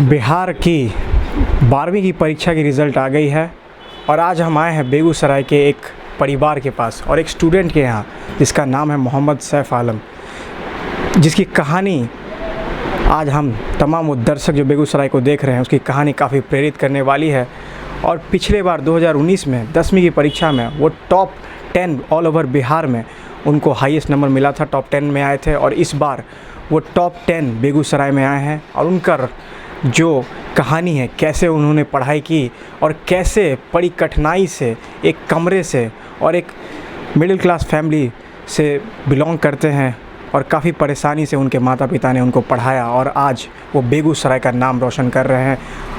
बिहार की 12वीं की परीक्षा की रिज़ल्ट आ गई है और आज हम आए हैं बेगूसराय के एक परिवार के पास और एक स्टूडेंट के यहाँ जिसका नाम है मोहम्मद सैफ आलम, जिसकी कहानी आज हम तमाम वो दर्शक जो बेगूसराय को देख रहे हैं उसकी कहानी काफ़ी प्रेरित करने वाली है। और पिछले बार 2019 में 10वीं की परीक्षा में वो टॉप 10 ऑल ओवर बिहार में उनको हाईएस्ट नंबर मिला था, टॉप 10 में आए थे और इस बार वो टॉप 10 बेगूसराय में आए हैं। और उनका जो कहानी है, कैसे उन्होंने पढ़ाई की और कैसे बड़ी कठिनाई से एक कमरे से और एक मिडिल क्लास फैमिली से बिलोंग करते हैं और काफ़ी परेशानी से उनके माता पिता ने उनको पढ़ाया और आज वो बेगूसराय का नाम रोशन कर रहे हैं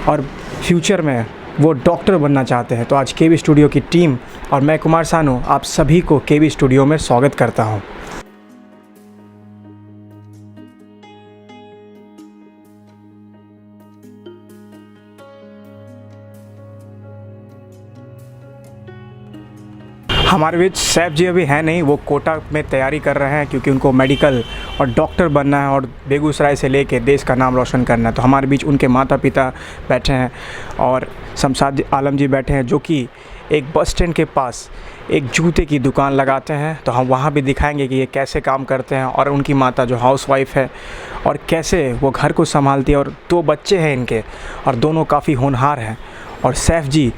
और फ्यूचर में वो डॉक्टर बनना चाहते हैं। तो आज केवी स्टूडियो की टीम और मैं कुमार सानू आप सभी को केवी स्टूडियो में स्वागत करता हूं। हमारे बीच सैफ जी अभी हैं नहीं, वो कोटा में तैयारी कर रहे हैं क्योंकि उनको मेडिकल और डॉक्टर बनना है और बेगूसराय से लेके देश का नाम रोशन करना है। तो हमारे बीच उनके माता पिता बैठे हैं और शमशाद आलम जी बैठे हैं जो कि एक बस स्टैंड के पास एक जूते की दुकान लगाते हैं। तो हम वहाँ भी दिखाएंगे कि ये कैसे काम करते हैं और उनकी माता जो हाउसवाइफ है और कैसे वो घर को संभालती है और 2 बच्चे हैं इनके और दोनों काफ़ी होनहार हैं। और सैफ जी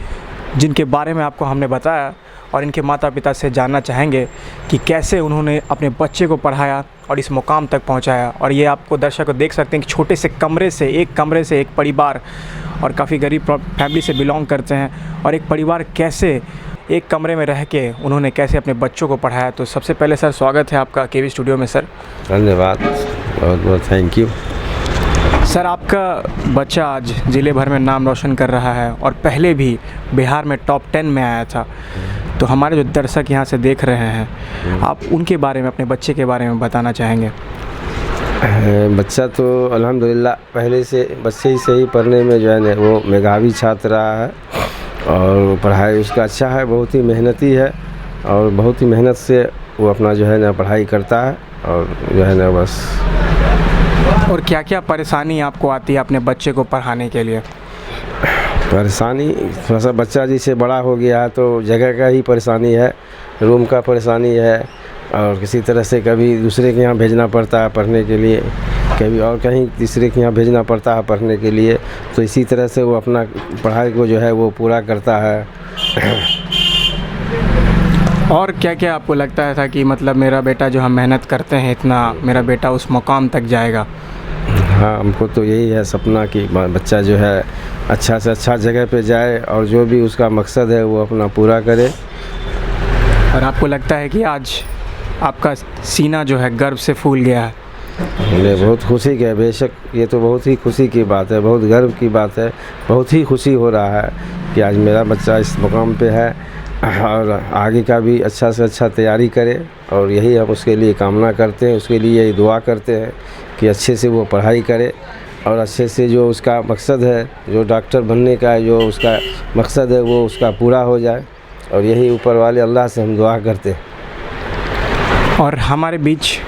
जिनके बारे में आपको हमने बताया और इनके माता पिता से जानना चाहेंगे कि कैसे उन्होंने अपने बच्चे को पढ़ाया और इस मुकाम तक पहुंचाया। और ये आपको दर्शक देख सकते हैं कि छोटे से कमरे से एक परिवार और काफ़ी गरीब फैमिली से बिलोंग करते हैं और एक परिवार कैसे एक कमरे में रह के उन्होंने कैसे अपने बच्चों को पढ़ाया। तो सबसे पहले सर स्वागत है आपका केवी स्टूडियो में। सर धन्यवाद, बहुत बहुत थैंक यू। सर आपका बच्चा आज ज़िले भर में नाम रोशन कर रहा है और पहले भी बिहार में टॉप 10 में आया था। तो हमारे जो दर्शक यहाँ से देख रहे हैं, आप उनके बारे में, अपने बच्चे के बारे में बताना चाहेंगे? बच्चा तो अल्हम्दुलिल्लाह पहले से बच्चे से ही पढ़ने में जो है ना वो मेधावी छात्र रहा है और पढ़ाई उसका अच्छा है, बहुत ही मेहनती है और बहुत ही मेहनत से वो अपना जो है ना पढ़ाई करता है और जो है ना बस। और क्या क्या परेशानी आपको आती है अपने बच्चे को पढ़ाने के लिए? परेशानी थोड़ा सा बच्चा जिससे बड़ा हो गया है तो जगह का ही परेशानी है, रूम का परेशानी है और किसी तरह से कभी दूसरे के यहाँ भेजना पड़ता है पढ़ने के लिए, कभी और कहीं तीसरे के यहाँ भेजना पड़ता है पढ़ने के लिए। तो इसी तरह से वो अपना पढ़ाई को जो है वो पूरा करता है। और क्या क्या आपको लगता था कि मतलब मेरा बेटा जो हम मेहनत करते हैं इतना, मेरा बेटा उस मुकाम तक जाएगा? हाँ, हमको तो यही है सपना कि बच्चा जो है अच्छा से अच्छा जगह पे जाए और जो भी उसका मकसद है वो अपना पूरा करे। और आपको लगता है कि आज आपका सीना जो है गर्व से फूल गया है? हमें बहुत खुशी है, बेशक ये तो बहुत ही खुशी की बात है, बहुत गर्व की बात है, बहुत ही खुशी हो रहा है कि आज मेरा बच्चा इस मुकाम पे है और आगे का भी अच्छा से अच्छा तैयारी करे। और यही हम उसके लिए कामना करते हैं, उसके लिए दुआ करते हैं कि अच्छे से वो पढ़ाई करे और अच्छे से जो उसका मकसद है, जो डॉक्टर बनने का जो उसका मकसद है वो उसका पूरा हो जाए। और यही ऊपर वाले अल्लाह से हम दुआ करते हैं। और हमारे बीच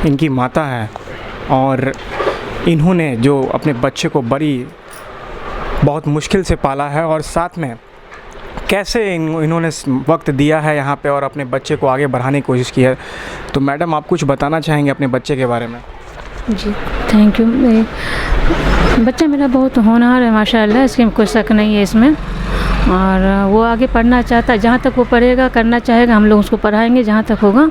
इनकी माता है और इन्होंने जो अपने बच्चे को बहुत मुश्किल से पाला है और साथ में कैसे इन्होंने वक्त दिया है यहाँ पे और अपने बच्चे को आगे बढ़ाने की कोशिश की है। तो मैडम आप कुछ बताना चाहेंगे अपने बच्चे के बारे में? जी थैंक यू। बच्चा मेरा बहुत होनहार है माशाल्लाह, इसमें कोई शक नहीं है इसमें। और वो आगे पढ़ना चाहता है, जहाँ तक वो पढ़ेगा करना चाहेगा हम लोग उसको पढ़ाएंगे जहाँ तक होगा।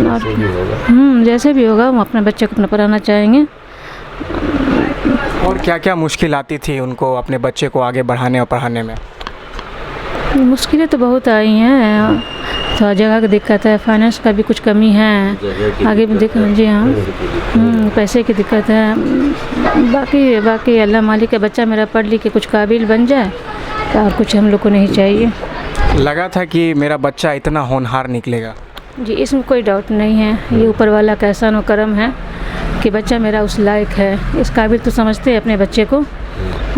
और जैसे भी होगा हम अपने बच्चे को अपना पढ़ाना चाहेंगे। और क्या क्या मुश्किल आती थी उनको अपने बच्चे को आगे बढ़ाने और पढ़ाने में? मुश्किलें तो बहुत आई हैं, थोड़ा जगह की दिक्कत है, फाइनेंस का भी कुछ कमी है, आगे भी दिक्कत। जी हाँ, पैसे की दिक्कत है। बाकी अल्लाह मालिक है, बच्चा मेरा पढ़ लिख के कुछ काबिल बन जाए तो और कुछ हम लोग को नहीं चाहिए। लगा था कि मेरा बच्चा इतना होनहार निकलेगा? जी इसमें कोई डाउट नहीं है, ये ऊपर वाला का एहसान और करम है कि बच्चा मेरा उस लायक है, इस काबिल तो समझते हैं अपने बच्चे को।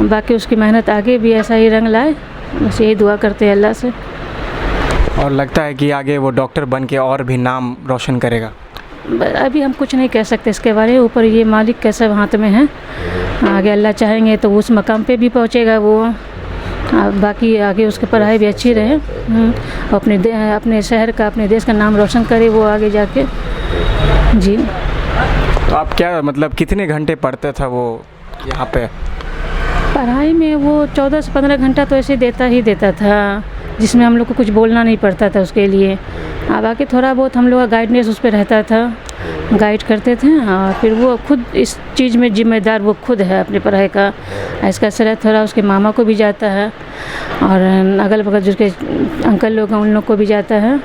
बाकी उसकी मेहनत आगे भी ऐसा ही रंग लाए, बस यही दुआ करते हैं अल्लाह से। और लगता है कि आगे वो डॉक्टर बन के और भी नाम रोशन करेगा? अभी हम कुछ नहीं कह सकते इसके बारे में, ऊपर ये मालिक के सब हाथ में है। आगे अल्लाह चाहेंगे तो उस मकाम पे भी पहुँचेगा वो। बाकी आगे उसकी पढ़ाई भी अच्छी रहे, अपने शहर का, अपने देश का नाम रोशन करे वो आगे जाके। जी। तो आप क्या मतलब कितने घंटे पढ़ते था वो यहाँ पे? पढ़ाई में वो 14 से 15 घंटा तो ऐसे देता था, जिसमें हम लोग को कुछ बोलना नहीं पड़ता था उसके लिए। बाकी थोड़ा बहुत हम लोग का गाइडेंस उस पर रहता था, गाइड करते थे। और फिर वो खुद इस चीज़ में जिम्मेदार वो खुद है अपनी पढ़ाई का। इसका असर थोड़ा उसके मामा को भी जाता है, और अगल बगल जिसके अंकल लोग हैं उन लोग को भी जाता है,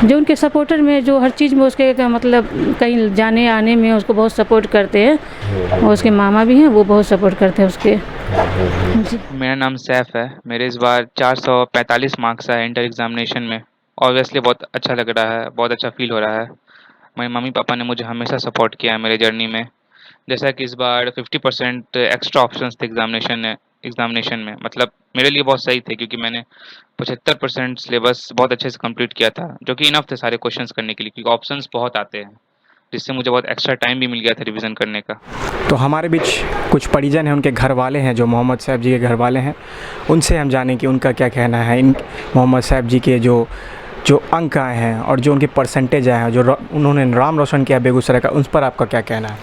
जो उनके सपोर्टर में, जो हर चीज़ में उसके मतलब कहीं जाने आने में उसको बहुत सपोर्ट करते हैं। और उसके मामा भी हैं, वो बहुत सपोर्ट करते हैं उसके। जी। मेरा नाम सैफ है। मेरे इस बार 445 मार्क्स आए इंटर एग्जामिनेशन में। ऑब्वियसली बहुत अच्छा लग रहा है, बहुत अच्छा फील हो रहा है। मेरे मम्मी पापा ने मुझे हमेशा सपोर्ट किया है मेरे जर्नी में। जैसा कि इस बार 50% एक्स्ट्रा ऑप्शंस थे एग्जामिनेशन में, मतलब मेरे लिए बहुत सही थे, क्योंकि मैंने 75% सिलेबस बहुत अच्छे से कंप्लीट किया था, जो कि इनफ थे सारे क्वेश्चंस करने के लिए, क्योंकि ऑप्शंस बहुत आते हैं, जिससे मुझे बहुत एक्स्ट्रा टाइम भी मिल गया था रिवीजन करने का। तो हमारे बीच कुछ परिजन हैं, उनके घर वाले हैं जो मोहम्मद सैफ जी के घर वाले हैं। उनसे हम जानें कि उनका क्या कहना है इन मोहम्मद सैफ जी के जो अंक आए हैं और जो उनके परसेंटेज आए हैं, जो उन्होंने नाम रोशन किया बेगूसराय का, उस पर आपका क्या कहना है?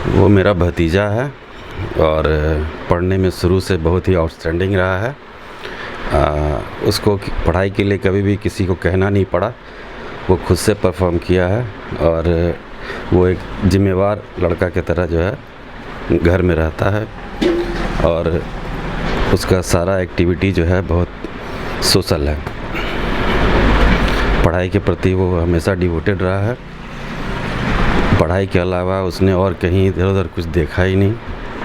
वो मेरा भतीजा है और पढ़ने में शुरू से बहुत ही आउटस्टैंडिंग रहा है। उसको पढ़ाई के लिए कभी भी किसी को कहना नहीं पड़ा, वो खुद से परफॉर्म किया है। और वो एक जिम्मेवार लड़का की तरह जो है घर में रहता है, और उसका सारा एक्टिविटी जो है बहुत सोशल है। पढ़ाई के प्रति वो हमेशा डिवोटेड रहा है। पढ़ाई के अलावा उसने और कहीं इधर उधर कुछ देखा ही नहीं।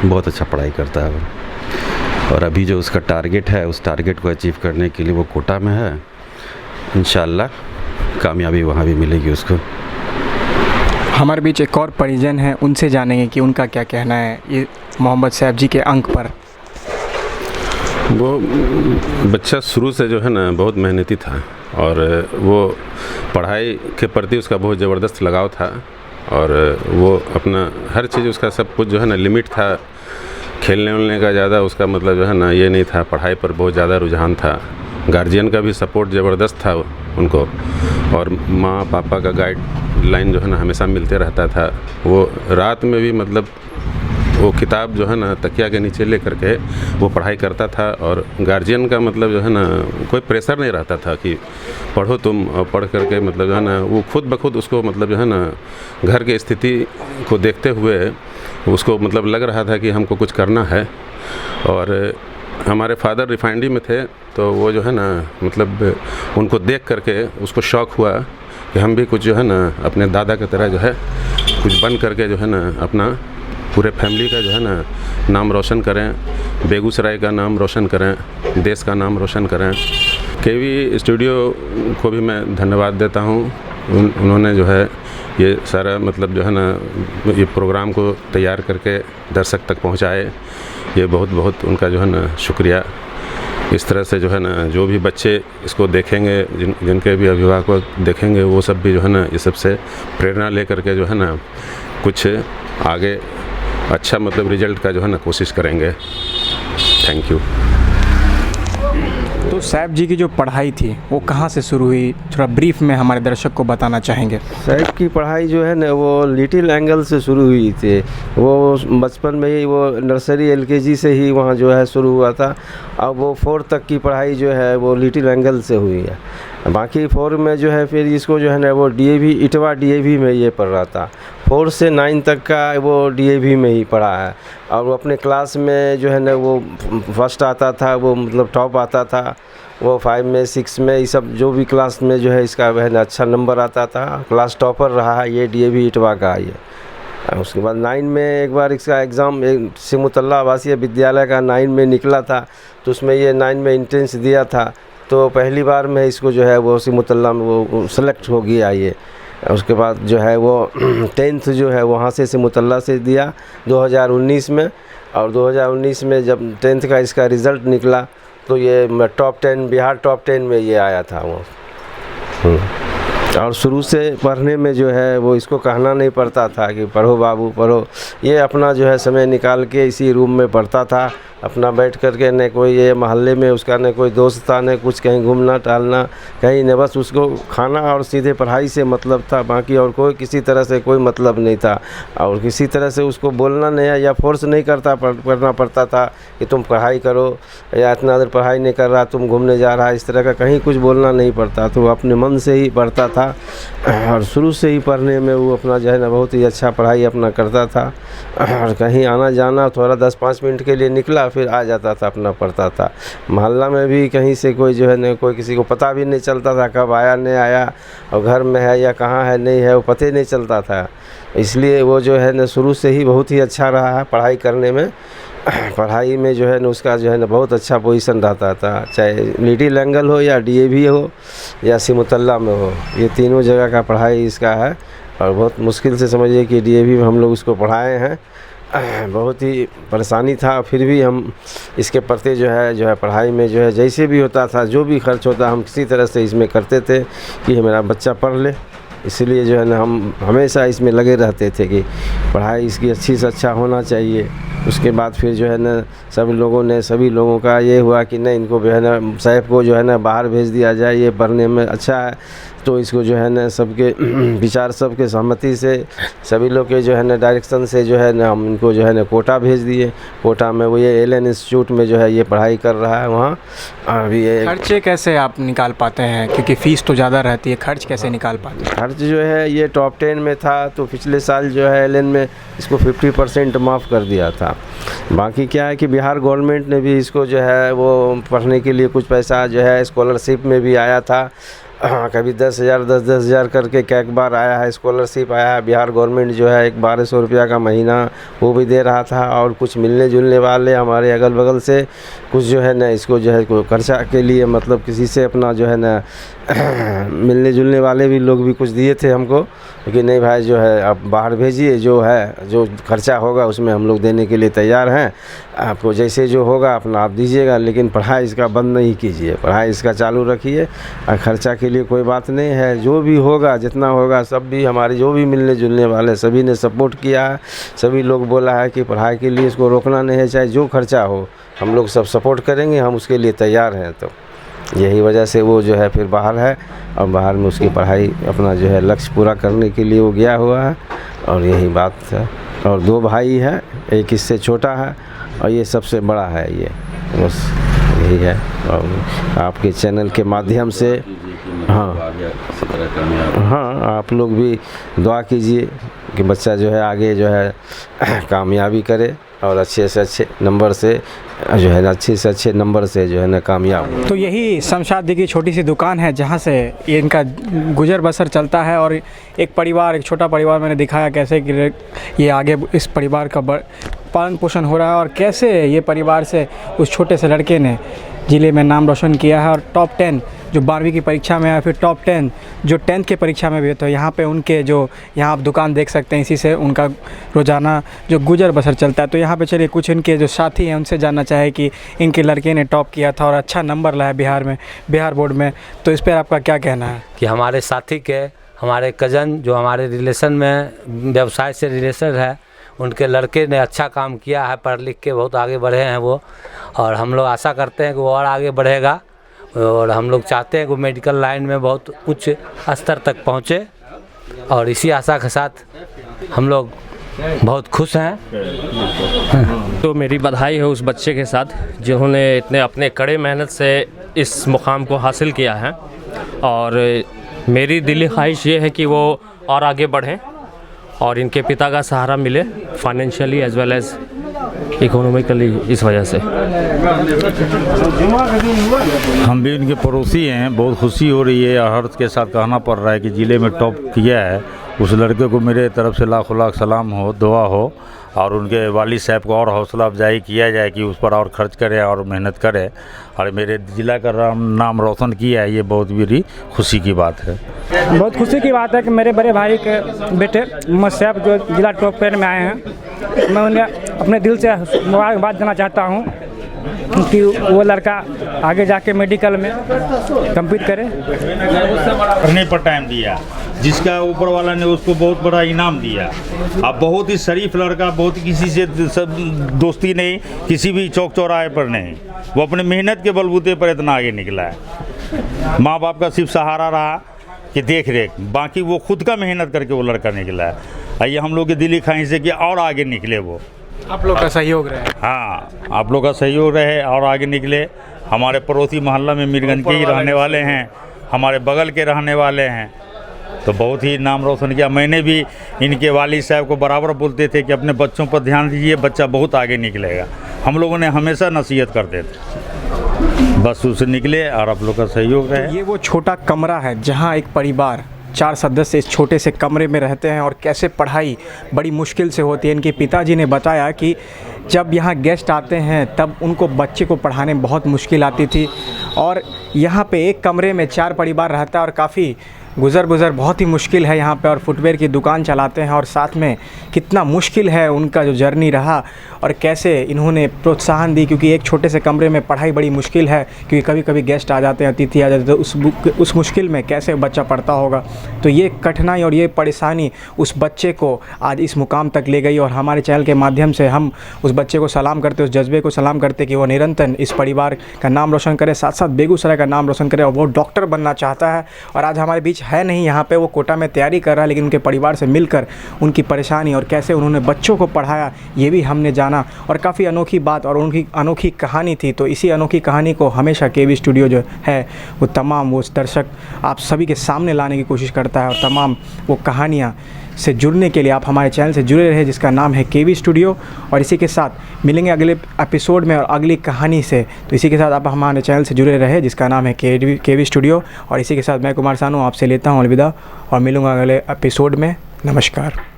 बहुत अच्छा पढ़ाई करता है वो। और अभी जो उसका टारगेट है, उस टारगेट को अचीव करने के लिए वो कोटा में है। इंशाल्लाह कामयाबी वहाँ भी मिलेगी उसको। हमारे बीच एक और परिजन हैं, उनसे जानेंगे कि उनका क्या कहना है ये मोहम्मद सैफ जी के अंक पर। वो बच्चा शुरू से जो है ना बहुत मेहनती था, और वो पढ़ाई के प्रति उसका बहुत ज़बरदस्त लगाव था, और वो अपना हर चीज़, उसका सब कुछ जो है ना लिमिट था। खेलने उलने का ज़्यादा उसका मतलब जो है ना ये नहीं था, पढ़ाई पर बहुत ज़्यादा रुझान था। गार्जियन का भी सपोर्ट ज़बरदस्त था उनको, और माँ पापा का गाइडलाइन जो है ना हमेशा मिलते रहता था। वो रात में भी मतलब वो किताब जो है ना तकिया के नीचे ले करके वो पढ़ाई करता था, और गार्जियन का मतलब जो है ना कोई प्रेशर नहीं रहता था कि पढ़ो तुम, और पढ़ करके मतलब जो है ना वो खुद ब खुद उसको मतलब जो है ना घर की स्थिति को देखते हुए उसको मतलब लग रहा था कि हमको कुछ करना है। और हमारे फादर रिफाइनरी में थे, तो वो जो है ना मतलब उनको देख करके उसको शौक़ हुआ कि हम भी कुछ जो है ना अपने दादा की तरह जो है कुछ बन करके जो है ना अपना पूरे फैमिली का जो है ना नाम रोशन करें, बेगूसराय का नाम रोशन करें, देश का नाम रोशन करें। केवी स्टूडियो को भी मैं धन्यवाद देता हूँ। उन्होंने जो है ये सारा मतलब जो है ना ये प्रोग्राम को तैयार करके दर्शक तक पहुँचाए, ये बहुत बहुत उनका जो है ना शुक्रिया। इस तरह से जो है ना जो भी बच्चे इसको देखेंगे, जिनके भी अभिभावक देखेंगे, वो सब भी जो है ना ये सबसे प्रेरणा ले करके जो है ना कुछ आगे अच्छा मतलब रिजल्ट का जो है ना कोशिश करेंगे। Thank you. तो सैफ जी की जो पढ़ाई थी वो कहाँ से शुरू हुई, थोड़ा ब्रीफ में हमारे दर्शक को बताना चाहेंगे? सैफ की पढ़ाई जो है ना वो लिटिल एंगल से शुरू हुई थी। वो बचपन में ही वो नर्सरी एलकेजी से ही वहाँ जो है शुरू हुआ था। अब वो 4 तक की पढ़ाई जो है वो लिटिल एंगल से हुई है। बाकी 4 में जो है फिर इसको जो है ना वो डीएवी इटवा डीएवी में ये पढ़ रहा था। 4 से 9 तक का वो डीएवी में ही पढ़ा है, और वो अपने क्लास में जो है ना वो फर्स्ट आता था, वो मतलब टॉप आता था। वो 5 में 6 में ये सब जो भी क्लास में जो है इसका है ना अच्छा नंबर आता था, क्लास टॉपर रहा है ये डीएवी इटवा का ये। उसके बाद 9 में एक बार इसका एग्ज़ाम सिमुतल्ला आवासीय विद्यालय का 9 में निकला था, तो उसमें ये 9 में एंट्रेंस दिया था, तो पहली बार में इसको जो है वो सिमुतल्ला में वो सेलेक्ट हो गया ये। उसके बाद जो है वो 10th जो है वहाँ से सिमुतल्ला से दिया 2019 में, और 2019 में जब 10th का इसका रिज़ल्ट निकला तो ये टॉप 10 बिहार टॉप 10 में ये आया था वो। और शुरू से पढ़ने में जो है वो इसको कहना नहीं पड़ता था कि पढ़ो बाबू पढ़ो, ये अपना जो है समय निकाल के इसी रूम में पढ़ता था अपना बैठ कर के। न कोई ये मोहल्ले में उसका न कोई दोस्त था, न कुछ कहीं घूमना टहलना कहीं, न बस उसको खाना और सीधे पढ़ाई से मतलब था, बाकी और कोई किसी तरह से कोई मतलब नहीं था। और किसी तरह से उसको बोलना नहीं या फोर्स नहीं करना पड़ता था कि तुम पढ़ाई करो या इतना देर पढ़ाई नहीं कर रहा तुम घूमने जा रहा, इस तरह का कहीं कुछ बोलना नहीं पड़ता। तो वो अपने मन से ही पढ़ता था और शुरू से ही पढ़ने में वो अपना जो है ना बहुत ही अच्छा पढ़ाई अपना करता था। और कहीं आना जाना थोड़ा 10-5 मिनट के लिए निकला फिर आ जाता था, अपना पढ़ता था। मोहल्ला में भी कहीं से कोई जो है ना कोई किसी को पता भी नहीं चलता था कब आया नहीं आया और घर में है या कहाँ है नहीं है, वो पता ही नहीं चलता था। इसलिए वो जो है ना शुरू से ही बहुत ही अच्छा रहा है पढ़ाई करने में। पढ़ाई में जो है ना उसका जो है ना बहुत अच्छा पोजीशन रहता था, चाहे लिटिल एंगल हो या DAV हो या सिमुतल्ला में हो, ये तीनों जगह का पढ़ाई इसका है। और बहुत मुश्किल से समझिए कि DAV में हम लोग उसको पढ़ाए हैं, बहुत ही परेशानी था, फिर भी हम इसके प्रति जो है पढ़ाई में जो है जैसे भी होता था जो भी खर्च होता हम किसी तरह से इसमें करते थे कि मेरा बच्चा पढ़ ले। इसलिए जो है ना हम हमेशा इसमें लगे रहते थे कि पढ़ाई इसकी अच्छी से अच्छा होना चाहिए। उसके बाद फिर जो है ना सभी लोगों का ये हुआ कि नहीं इनको जो है ना सैफ को जो है ना बाहर भेज दिया जाए, ये पढ़ने में अच्छा है। तो इसको जो है ना सबके विचार सबके सहमति से सभी लोग के जो है ना डायरेक्शन से जो है ना हम इनको जो है ना कोटा भेज दिए। कोटा में वो ये LN इंस्टीट्यूट में जो है ये पढ़ाई कर रहा है वहाँ। अभी ये खर्चे कैसे आप निकाल पाते हैं, क्योंकि फ़ीस तो ज़्यादा रहती है, खर्च कैसे निकाल पाते हैं? खर्च जो है ये टॉप 10 में था तो पिछले साल जो है LN में इसको 50% माफ़ कर दिया था। बाकी क्या है कि बिहार गवर्नमेंट ने भी इसको जो है वो पढ़ने के लिए कुछ पैसा जो है स्कॉलरशिप में भी आया था। कभी 10,000 10,000 करके एक बार आया है, स्कॉलरशिप आया है। बिहार गवर्नमेंट जो है 1200 रुपया का महीना वो भी दे रहा था। और कुछ मिलने जुलने वाले हमारे अगल बगल से कुछ जो है ना इसको जो है खर्चा के लिए मतलब किसी से अपना जो है ना मिलने जुलने वाले भी लोग भी कुछ दिए थे हमको कि नहीं भाई जो है आप बाहर भेजिए, जो खर्चा होगा उसमें हम लोग देने के लिए तैयार हैं, आपको जैसे जो होगा अपना आप दीजिएगा, लेकिन पढ़ाई इसका बंद नहीं कीजिए, पढ़ाई इसका चालू रखिए। और खर्चा के लिए कोई बात नहीं है, जो भी होगा जितना होगा सब भी हमारे जो भी मिलने जुलने वाले सभी ने सपोर्ट किया है। सभी लोग बोला है कि पढ़ाई के लिए इसको रोकना नहीं है, चाहे जो खर्चा हो हम लोग सब सपोर्ट करेंगे, हम उसके लिए तैयार हैं। तो यही वजह से वो जो है फिर बाहर है और बाहर में उसकी पढ़ाई अपना जो है लक्ष्य पूरा करने के लिए वो गया हुआ है। और यही बात है। और 2 भाई है, एक इससे छोटा है और ये सबसे बड़ा है। ये बस यही है। और आपके चैनल के माध्यम से हाँ आप लोग भी दुआ कीजिए कि बच्चा जो है आगे जो है कामयाबी करे और अच्छे से अच्छे नंबर से जो है ना अच्छे से अच्छे नंबर से जो है ना कामयाब हो। तो यही शमशाद की छोटी सी दुकान है जहाँ से ये इनका गुजर बसर चलता है। और एक छोटा परिवार मैंने दिखाया कैसे कि ये आगे इस परिवार का पालन पोषण हो रहा है और कैसे ये परिवार से उस छोटे से लड़के ने ज़िले में नाम रोशन किया है। और टॉप 10 जो 12वीं की परीक्षा में है, फिर टॉप 10 जो 10th की परीक्षा में भी है। तो यहाँ पे उनके जो यहाँ आप दुकान देख सकते हैं, इसी से उनका रोज़ाना जो गुजर बसर चलता है। तो यहाँ पे चलिए कुछ इनके जो साथी हैं उनसे जानना चाहे कि इनके लड़के ने टॉप किया था और अच्छा नंबर लाया बिहार बोर्ड में। तो इस पर आपका क्या कहना है? कि हमारे साथी के हमारे कज़न जो हमारे रिलेशन में व्यवसाय से रिलेशन है, उनके लड़के ने अच्छा काम किया है, पढ़ लिख के बहुत आगे बढ़े हैं वो। और हम लोग आशा करते हैं कि वो और आगे बढ़ेगा और हम लोग चाहते हैं कि मेडिकल लाइन में बहुत उच्च स्तर तक पहुँचे। और इसी आशा के साथ हम लोग बहुत खुश हैं। तो मेरी बधाई है उस बच्चे के साथ जिन्होंने इतने अपने कड़े मेहनत से इस मुकाम को हासिल किया है। और मेरी दिली ख्वाहिश ये है कि वो और आगे बढ़ें और इनके पिता का सहारा मिले financially as well as economically. इस वजह से हम भी उनके पड़ोसी हैं, बहुत खुशी हो रही है। हर्ष के साथ कहना पड़ रहा है कि ज़िले में टॉप किया है। उस लड़के को मेरे तरफ से लाखों लाख सलाम हो, दुआ हो और उनके वालिद साहब को और हौसला अफजाई किया जाए कि उस पर और खर्च करे और मेहनत करे और मेरे ज़िला का नाम रोशन किया है। ये बहुत बड़ी खुशी की बात है। बहुत खुशी की बात है कि मेरे बड़े भाई के बेटे मोहम्मद सैफ जो जिला टॉप 10 में आए हैं, मैं उन्हें अपने दिल से मुबारकबाद देना चाहता हूँ। कि वो लड़का आगे जाके मेडिकल में कम्पीट करे। पढ़ने पर टाइम दिया, जिसका ऊपर वाला ने उसको बहुत बड़ा इनाम दिया। अब बहुत ही शरीफ लड़का, बहुत किसी से सब दोस्ती नहीं, किसी भी चौक चौराहे पर नहीं, वो अपने मेहनत के बलबूते पर इतना आगे निकला है। माँ बाप का सिर्फ सहारा रहा कि देख रेख, बाकी वो खुद का मेहनत करके वो लड़का निकला है। आइए हम लोग की दिली ख्वाहिश है कि और आगे निकले वो। आप लोग का सहयोग रहे। हाँ, आप लोग का सहयोग रहे और आगे निकले। हमारे पड़ोसी मोहल्ला में मीरगंज के ही रहने वाले हैं, हमारे बगल के रहने वाले हैं, तो बहुत ही नाम रोशन किया। मैंने भी इनके वालिद साहब को बराबर बोलते थे कि अपने बच्चों पर ध्यान दीजिए, बच्चा बहुत आगे निकलेगा। हम लोगों ने हमेशा नसीहत करते थे, बस उससे निकले और आप लोग का सहयोग रहे। ये वो छोटा कमरा है जहाँ एक परिवार 4 सदस्य इस छोटे से कमरे में रहते हैं और कैसे पढ़ाई बड़ी मुश्किल से होती है। इनके पिताजी ने बताया कि जब यहाँ गेस्ट आते हैं तब उनको बच्चे को पढ़ाने में बहुत मुश्किल आती थी और यहाँ पे एक कमरे में 4 परिवार रहता है और काफ़ी गुज़र बहुत ही मुश्किल है यहाँ पे। और फुटवेयर की दुकान चलाते हैं और साथ में कितना मुश्किल है उनका जो जर्नी रहा और कैसे इन्होंने प्रोत्साहन दी, क्योंकि एक छोटे से कमरे में पढ़ाई बड़ी मुश्किल है, क्योंकि कभी कभी गेस्ट आ जाते हैं, अतिथि आ जाते हैं, तो उस मुश्किल में कैसे बच्चा पढ़ता होगा। तो ये कठिनाई और ये परेशानी उस बच्चे को आज इस मुकाम तक ले गई और हमारे चैनल के माध्यम से हम उस बच्चे को सलाम करते, उस जज्बे को सलाम करते कि वो निरंतर इस परिवार का नाम रोशन करे, साथ साथ बेगूसराय का नाम रोशन करे। और वो डॉक्टर बनना चाहता है और आज हमारे बीच है नहीं यहाँ पे, वो कोटा में तैयारी कर रहा है, लेकिन उनके परिवार से मिलकर उनकी परेशानी और कैसे उन्होंने बच्चों को पढ़ाया ये भी हमने जाना और काफ़ी अनोखी बात और उनकी अनोखी कहानी थी। तो इसी अनोखी कहानी को हमेशा केवी स्टूडियो जो है वो तमाम वो दर्शक आप सभी के सामने लाने की कोशिश करता है और तमाम वो कहानियाँ से जुड़ने के लिए आप हमारे चैनल से जुड़े रहे जिसका नाम है केवी स्टूडियो। और इसी के साथ मिलेंगे अगले एपिसोड में और अगली कहानी से। तो इसी के साथ आप हमारे चैनल से जुड़े रहे जिसका नाम है केवी स्टूडियो। और इसी के साथ मैं कुमार सानू आपसे लेता हूँ अलविदा और मिलूँगा अगले एपिसोड में। नमस्कार।